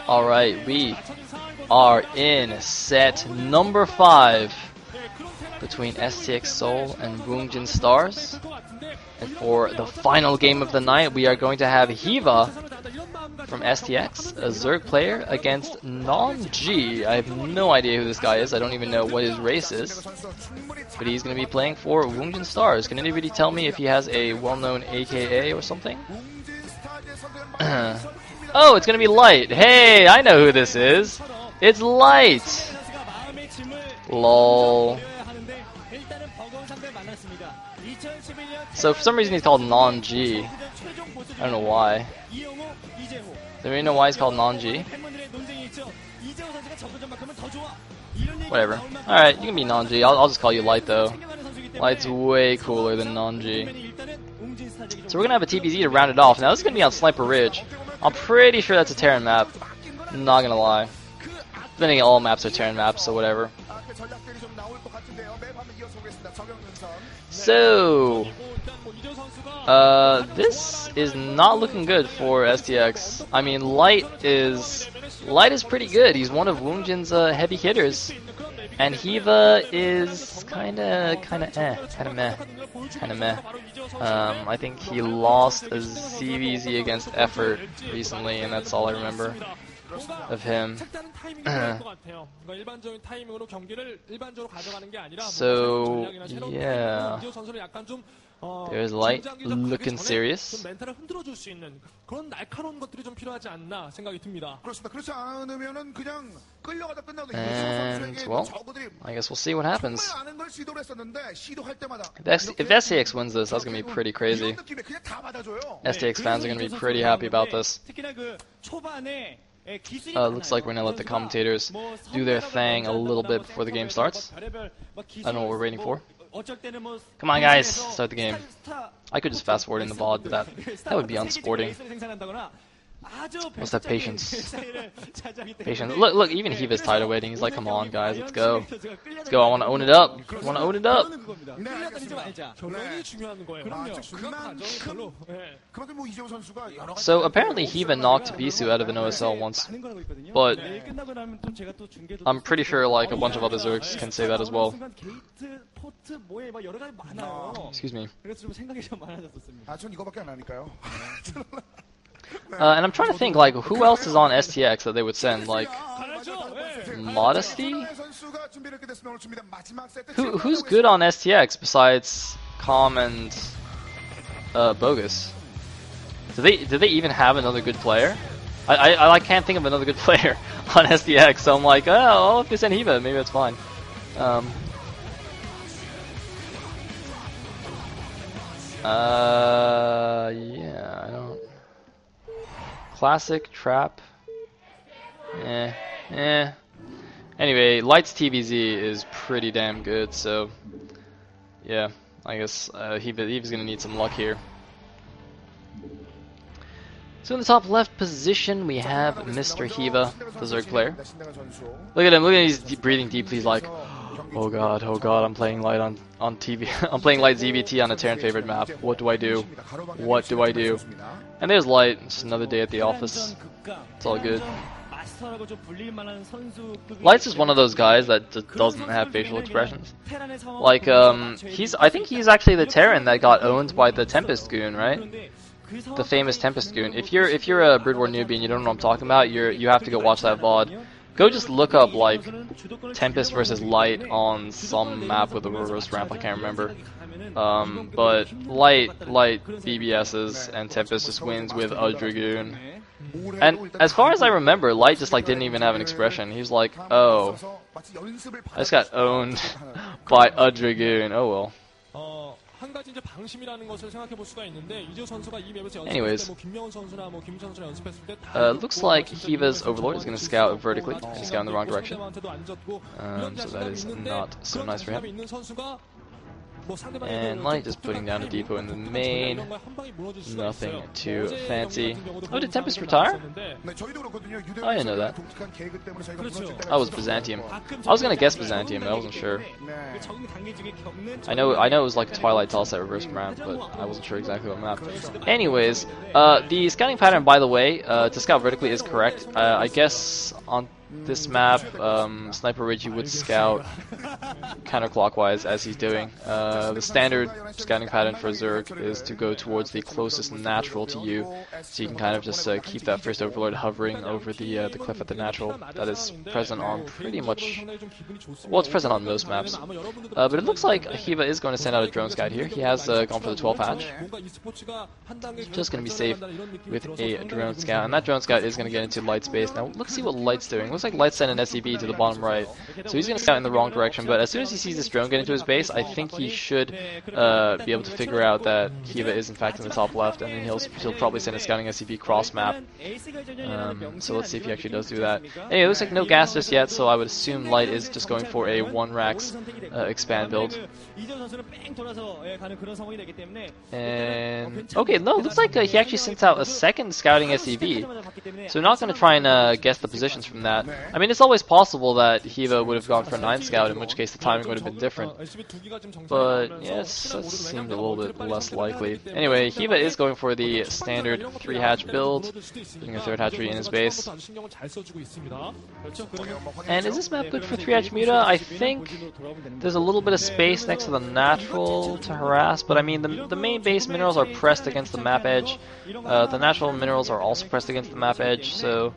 Alright, we are in set number 5 between STX Seoul and Woongjin Stars. And for the final game of the night, we are going to have Hyvaa from STX, a Zerg player, against Non-G. I have no idea who this guy is. I don't even know what his race is. But he's going to be playing for Woongjin Stars. Can anybody tell me if he has a well-known AKA or something? Oh, it's going to be Light. Hey, I know who this is. It's Light. Lol. So for some reason he's called Non-G. I don't know why. Do we know why he's called Non-G? Whatever. Alright, you can be Non-G. I'll just call you Light though. Light's way cooler than Non-G. So we're gonna have a TBZ to round it off. Now this is gonna be on Sniper Ridge. I'm pretty sure that's a Terran map. Not gonna lie. Depending on all maps are Terran maps, so whatever. So this is not looking good for STX. I mean, Light is pretty good. He's one of Woongjin's heavy hitters, and Hyvaa is kind of meh. I think he lost a ZVZ against Effort recently, and that's all I remember of him. So yeah, there's Light looking serious. And well, I guess we'll see what happens. If STX wins this, that's gonna be pretty crazy. STX fans are gonna be pretty happy about this. Looks like we're gonna let the commentators do their thing a little bit before the game starts. I don't know what we're waiting for. Come on, guys, start the game. I could just fast forward in the VOD, but that would be unsporting. What's that patience? Patience. Look, even Hyvaa's tired of waiting. He's like, come on, guys, let's go. Let's go, I want to own it up. I want to own it up. So, apparently Hyvaa knocked Bisu out of an OSL once. But I'm pretty sure like a bunch of other Zergs can say that as well. Excuse me. And I'm trying to think, like, who else is on STX that they would send? Like, Modesty? Who's good on STX besides Calm and Bogus? Do they even have another good player? I can't think of another good player on STX, so I'm like, oh, if they send Hyvaa, maybe that's fine. Yeah, I don't. Classic, Trap. Anyway, Light's TVZ is pretty damn good, so yeah, I guess Hyvaa's gonna need some luck here. So in the top left position, we have Mr. Hyvaa, the Zerg player. Look at him, he's breathing deeply. He's like, oh god, I'm playing Light on TV. I'm playing Light ZVT on a Terran favorite map. What do I do? What do I do? And there's Light, just another day at the office. It's all good. Light's just one of those guys that just doesn't have facial expressions. Like, I think he's actually the Terran that got owned by the Tempest Goon, right? The famous Tempest Goon. If you're a Brood War newbie and you don't know what I'm talking about, you have to go watch that VOD. Go just look up like Tempest versus Light on some map with a reverse ramp. I can't remember. But Light BBSs and Tempest just wins with a Dragoon. And as far as I remember, Light just like didn't even have an expression. He was like, oh, I just got owned by a Dragoon. Oh well. Anyways, looks like Hyvaa's Overlord is going to scout vertically. He's scout in the wrong direction. So that is not so nice for him. And Light just putting down a depot in the main. Nothing too fancy. Oh, did Tempest retire? Oh, I didn't know that. Oh, it was Byzantium. I was gonna guess Byzantium, but I wasn't sure. I know it was like Twilight Telesat reverse ramp, but I wasn't sure exactly what map. Anyways, the scouting pattern, by the way, to scout vertically is correct. I guess on this map, Sniper Reggie would scout counterclockwise as he's doing. The standard scouting pattern for Zerg is to go towards the closest natural to you, so you can kind of just keep that first Overlord hovering over the cliff at the natural. That is present on pretty much, well, it's present on most maps. But it looks like Hiva is going to send out a drone scout here. He has gone for the 12 hatch. Just going to be safe with a drone scout, and that drone scout is going to get into Light's base. Now let's see what Light's doing. Looks like Light's sent an SCV to the bottom right, so he's going to scout in the wrong direction, but as soon as he sees this drone get into his base, I think he should be able to figure out that Hiva is in fact in the top left, and then he'll probably send a scouting SCV cross map. So let's see if he actually does do that. Anyway, it looks like no gas just yet, so I would assume Light is just going for a 1-Rax expand build. And okay, no, looks like he actually sent out a second scouting SCV, so we're not going to try and guess the positions from that. I mean, it's always possible that Hiva would have gone for a 9 scout, in which case the timing would have been different. But yes, that seemed a little bit less likely. Anyway, Hiva is going for the standard 3-hatch build, putting a 3rd hatchery in his base. And is this map good for 3-hatch Muta? I think there's a little bit of space next to the natural to harass, but I mean, the main base minerals are pressed against the map edge. The natural minerals are also pressed against the map edge, so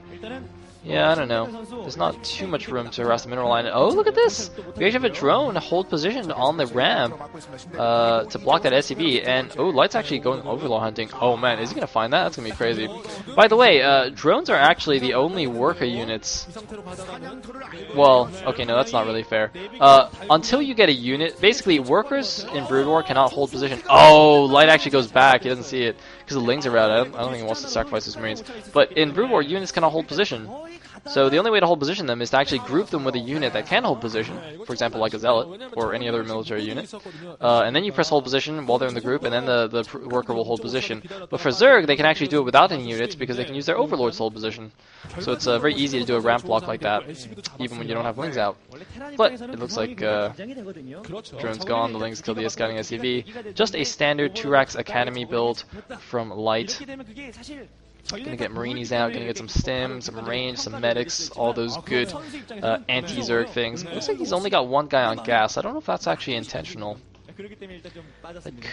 yeah, I don't know. There's not too much room to harass the mineral line. Oh, look at this! We actually have a drone hold positioned on the ramp to block that SCV. And oh, Light's actually going overlord hunting. Oh man, is he gonna find that? That's gonna be crazy. By the way, drones are actually the only worker units. Well, okay, no, that's not really fair. Until you get a unit, basically workers in Brood War cannot hold position. Oh, Light actually goes back. He doesn't see it because the Lings are out. I don't think he wants to sacrifice his Marines. But in Brood War, units cannot hold position. So the only way to hold position them is to actually group them with a unit that can hold position, for example like a Zealot or any other military unit, and then you press hold position while they're in the group, and then the worker will hold position. But for Zerg, they can actually do it without any units because they can use their Overlords to hold position. So it's very easy to do a ramp block like that, even when you don't have Lings out. But it looks like drone's gone, the Lings killed the scouting SCV. Just a standard 2-Rax Academy build from Light. Gonna get Marinis out, gonna get some stim, some range, some medics, all those good anti-Zerg things. Looks like he's only got 1 guy on gas. I don't know if that's actually intentional. That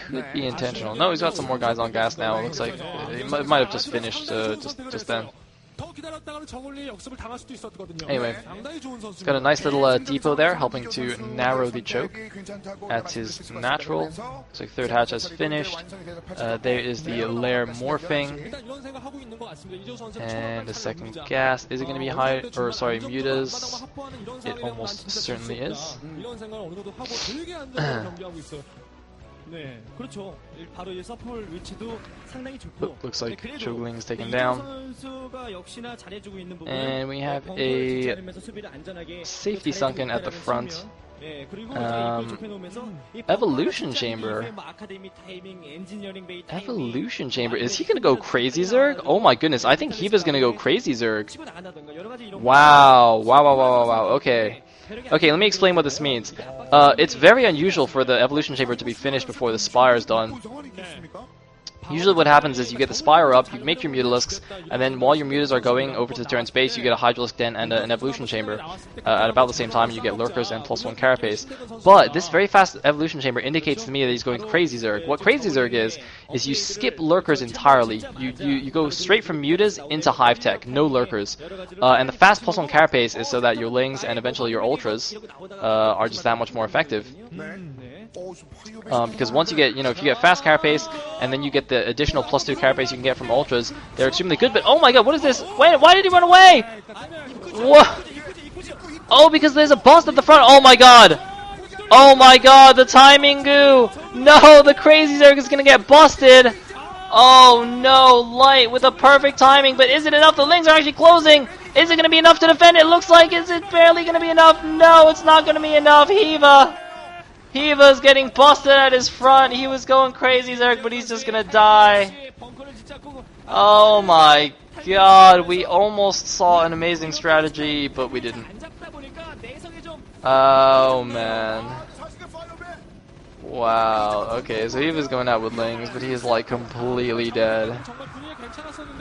could be intentional. No, he's got some more guys on gas now. It looks like it might have just finished just then. Anyway, he's got a nice little depot there, helping to narrow the choke at his natural. So 3rd hatch has finished. There is the lair morphing, and the 2nd gas. Is it going to be high? Or sorry, mutas? It almost certainly is. Looks like Chogling's taken down. And we have a safety sunken at the front. Evolution Chamber. Evolution Chamber. Is he gonna go crazy Zerg? Oh my goodness, I think Hiva's gonna go crazy Zerg. Wow. Okay. Okay, let me explain what this means. It's very unusual for the Evolution Chamber to be finished before the Spire is done. Usually what happens is you get the Spire up, you make your Mutalisks, and then while your Mutas are going over to the turn space, you get a Hydralisk Den and an Evolution Chamber. At about the same time, you get Lurkers and +1 Carapace. But this very fast Evolution Chamber indicates to me that he's going Crazy Zerg. What Crazy Zerg is you skip Lurkers entirely. You go straight from Mutas into Hive Tech, no Lurkers. And the fast +1 Carapace is so that your Lings and eventually your Ultras are just that much more effective. Because once you get, if you get fast Carapace, and then you get the additional +2 Carapace you can get from Ultras, they're extremely good, but oh my god, what is this? Wait, why did he run away? What? Oh, because there's a boss at the front, oh my god! Oh my god, the timing goo! No, the Crazy Zerg is gonna get busted! Oh no, Light with a perfect timing, but is it enough? The Lings are actually closing! Is it gonna be enough to defend? It looks like, is it barely gonna be enough? No, it's not gonna be enough, Hiva! Hiva's getting busted at his front. He was going crazy, Zerg, but he's just gonna die. Oh my god, we almost saw an amazing strategy, but we didn't. Oh man. Wow, okay, so Hiva's going out with Lings, but he's like completely dead.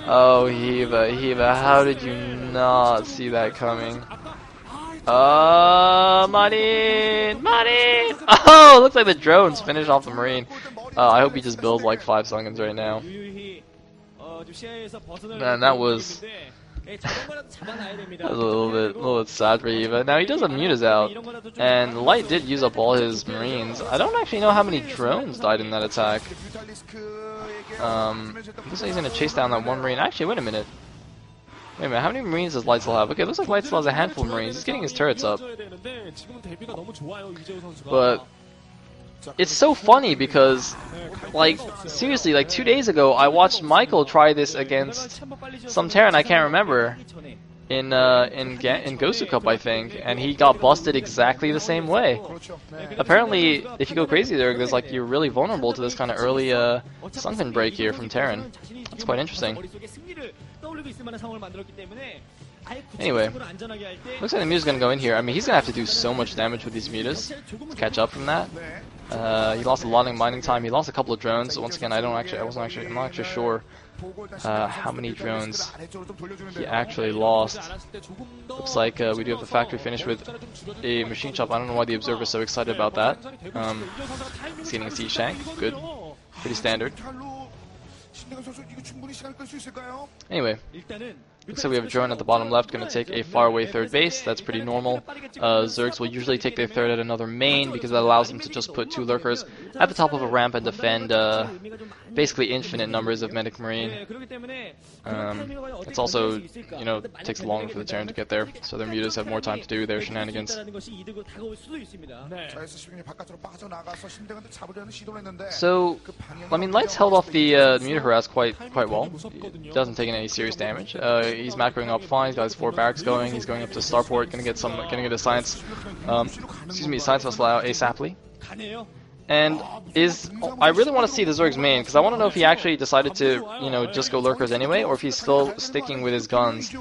Oh, Hiva, how did you not see that coming? Marine! Oh, looks like the drones finish off the Marine. I hope he just builds like 5 Sungans right now. Man, that was a little bit sad for Hiva. Now he does have Mutas out, and Light did use up all his Marines. I don't actually know how many drones died in that attack. Looks like he's gonna chase down that one Marine. Actually, wait a minute. Wait a minute, how many Marines does Light still have? Okay, looks like Light still has a handful of Marines. He's getting his turrets up. But it's so funny because, like, seriously, like 2 days ago, I watched Michael try this against some Terran I can't remember in Gosu Cup, I think, and he got busted exactly the same way. Apparently, if you go crazy there, there's like you're really vulnerable to this kind of early sunken break here from Terran. That's quite interesting. Anyway, looks like the Muta's gonna go in here. I mean, he's gonna have to do so much damage with these Mutas to catch up from that. He lost a lot of mining time. He lost a couple of drones. Once again, I'm not actually sure how many drones he actually lost. Looks like we do have the factory finished with a machine shop. I don't know why the Observer's so excited about that. He's getting a sea shank. Good, pretty standard. Anyway, looks like we have a drone at the bottom left going to take a faraway third base. That's pretty normal. Zergs will usually take their third at another main because that allows them to just put 2 lurkers at the top of a ramp and defend basically infinite numbers of medic marine. It's also, you know, takes longer for the Terran to get there, so their Mutas have more time to do their shenanigans. So, I mean, Light's held off the Muta harass quite well. He doesn't take any serious damage. He's macroing up fine. He's got his 4 barracks going. He's going up to Starport. Gonna get a science. Science must allow ASAPly. And I really want to see the Zerg's main because I want to know if he actually decided to, you know, just go lurkers anyway, or if he's still sticking with his guns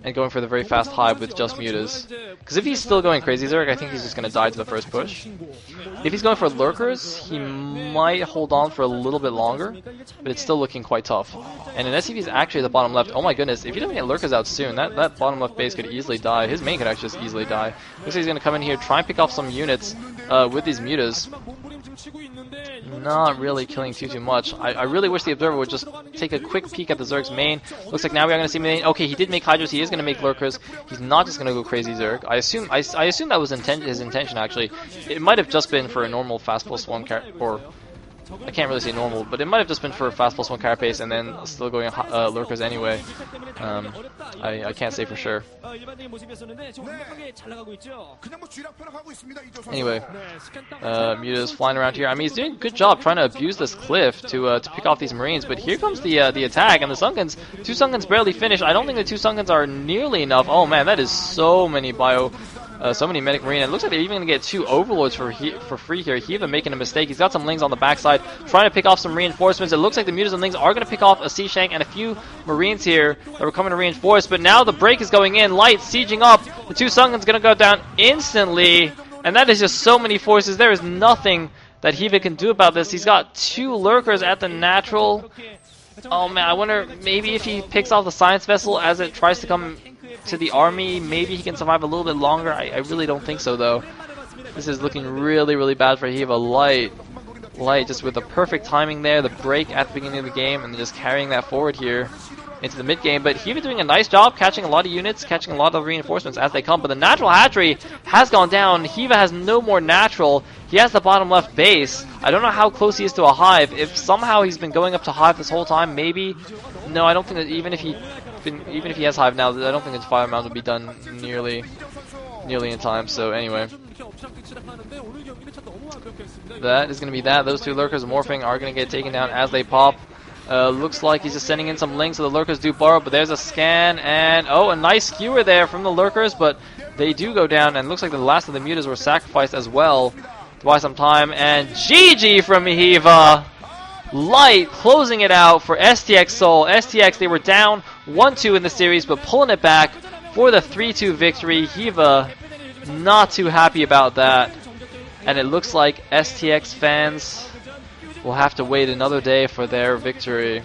and going for the very fast hive with just Mutas. Because if he's still going crazy Zerg, I think he's just going to die to the first push. If he's going for lurkers, he might hold on for a little bit longer, but it's still looking quite tough. And unless if he's actually the bottom left, oh my goodness, if he doesn't get lurkers out soon, that bottom left base could easily die. His main could actually just easily die. Looks like he's going to come in here, try and pick off some units with these Mutas. Not really killing too much. I really wish the Observer would just take a quick peek at the Zerg's main. Looks like now we are going to see main. Okay, he did make Hydras. He is going to make lurkers. He's not just going to go crazy Zerg. I assume that was his intention actually. It might have just been for a normal fast +1 or I can't really say normal, but it might have just been for a fast +1 carapace and then still going lurkers anyway. I can't say for sure. Anyway, Muta's flying around here. I mean, he's doing a good job trying to abuse this cliff to pick off these Marines, but here comes the attack, and the Sungans, 2 Sungans barely finished. I don't think the 2 Sungans are nearly enough. Oh man, that is so many so many medic marine. It looks like they're even going to get 2 overlords for free here. Hiva making a mistake. He's got some Lings on the backside, trying to pick off some reinforcements. It looks like the Mutas and Lings are going to pick off a Sea Shank and a few Marines here that were coming to reinforce. But now the break is going in. Light sieging up. The 2 Sungans going to go down instantly. And that is just so many forces. There is nothing that Hiva can do about this. He's got 2 lurkers at the natural. Oh man, I wonder maybe if he picks off the science vessel as it tries to come to the army, maybe he can survive a little bit longer. I really don't think so though. This is looking really bad for Hiva. Light just with the perfect timing there, the break at the beginning of the game, and then just carrying that forward here into the mid game. But Hiva doing a nice job catching a lot of units, catching a lot of reinforcements as they come. But the natural hatchery has gone down. Hiva has no more natural. He has the bottom left base. I don't know how close he is to a hive. If somehow he's been going up to hive this whole time, maybe. No, I don't think that even if he has hive now, I don't think his fire mound will be done nearly in time. So anyway, that is going to be that. Those 2 lurkers morphing are going to get taken down as they pop. Looks like he's just sending in some links so the lurkers do borrow, but there's a scan, and oh, a nice skewer there from the lurkers, but they do go down, and looks like the last of the Mutas were sacrificed as well. to buy some time, and GG from Hiva. Light closing it out for STX Seoul. STX, they were down 1-2 in the series, but pulling it back for the 3-2 victory. Hiva not too happy about that. And it looks like STX fans will have to wait another day for their victory,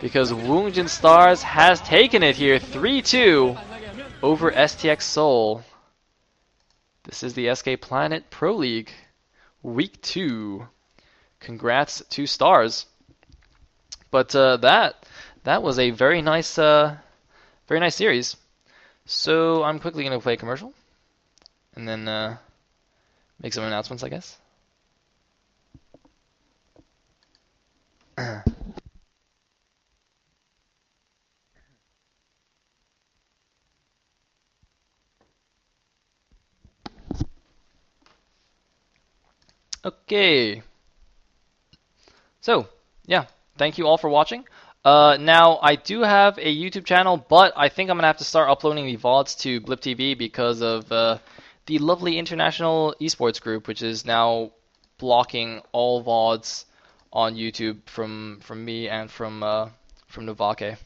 because Woongjin Stars has taken it here 3-2 over STX Seoul. This is the SK Planet Pro League Week 2. Congrats to Stars. But that was a very nice series. So I'm quickly going to play a commercial and then make some announcements, I guess. Okay. So, yeah, thank you all for watching. Now, I do have a YouTube channel, but I think I'm going to have to start uploading the VODs to Blip TV because of the lovely international esports group, which is now blocking all VODs on YouTube from me and from Novake.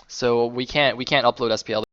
So we can't upload SPL.